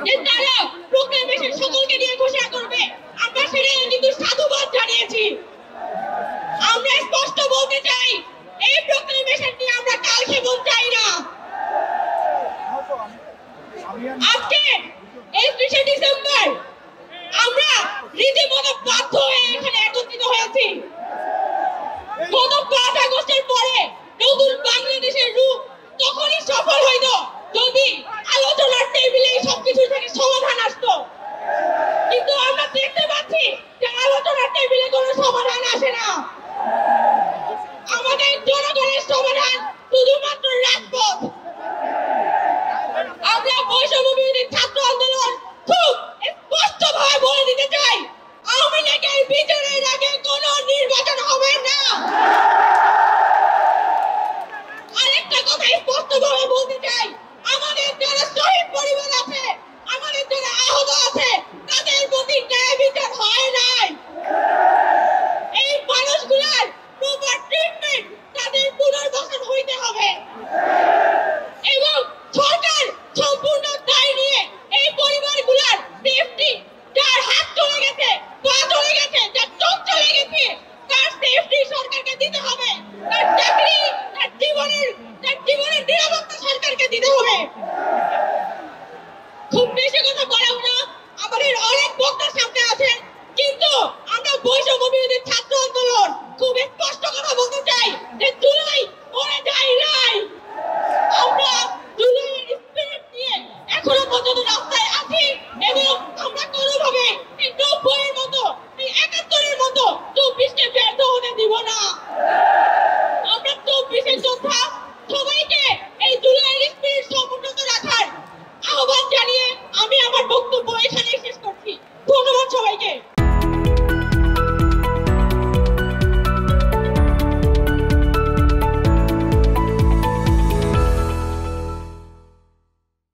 যে তারা প্রোক্লেমেশন সকলকে নিয়ে ঘোষণা করবে, আমরা সেটাই কিন্তু সাধুবাদ জানিয়েছি। আমরা স্পষ্ট বলতে চাই, এই প্রোক্লেমেশন নিয়ে আমরা কালক্ষেপণ চাই না। আজকে 31শে ডিসেম্বর আমরা রীতিমতো বাধ্য হয়ে এখানে একত্রিত হয়েছি। গত 5 আগস্টের পরে নতুন বাংলাদেশের রূপ তখনই সফল হইত যদি আলোচনার টেবিলে সবকিছু থেকে সমাধান আসতো। কিন্তু আমরা দেখতে পাচ্ছি যে আলোচনার টেবিলে কোনো সমাধান আসে না। আমাদের জনগণের সমাধান শুধুমাত্র রাজপথ। আমরা বৈষম্য বিরোধী ছাত্র আন্দোলন খুব স্পষ্টভাবে বলে দিতে চাই, আওয়ামী লীগের বিচারের আগে কোনো নির্বাচন হবে না। আরেকটা কথা স্পষ্টভাবে বলতে চাই, আমাদের যারা শহীদ পরিবার আছে, আমাদের যারা আহত আছে, তাদের প্রতি ন্যায় বিচার হয় নাই। এই মানুষগুলোর প্রপার ট্রিটমেন্ট, তাদের পুনর্বাসন হইতে হবে এবং সরকার সম্পূর্ণ দায় নিয়ে এই পরিবারগুলোর সেফটি, যার হাত চলে গেছে, পা চলে গেছে, যার চোখ চলে গেছে, তার সেফটি সরকারকে দিতে হবে। তার চাকরি, তার জীবনের নিরাপত্তা সরকারকে দিতে হবে। খুব বেশি কথা বলবো না, আমাদের অনেক বক্তার সামনে আছেন, কিন্তু আমরা বৈষম্য বিরোধী ছাত্র আন্দোলন খুব স্পষ্ট কথা বলতে চাই যে জুলাই মরে যায় নাই। আমরা জুলাইয়ের স্পিরিট নিয়ে এখনো পর্যন্ত রাস্তায় আছি এবং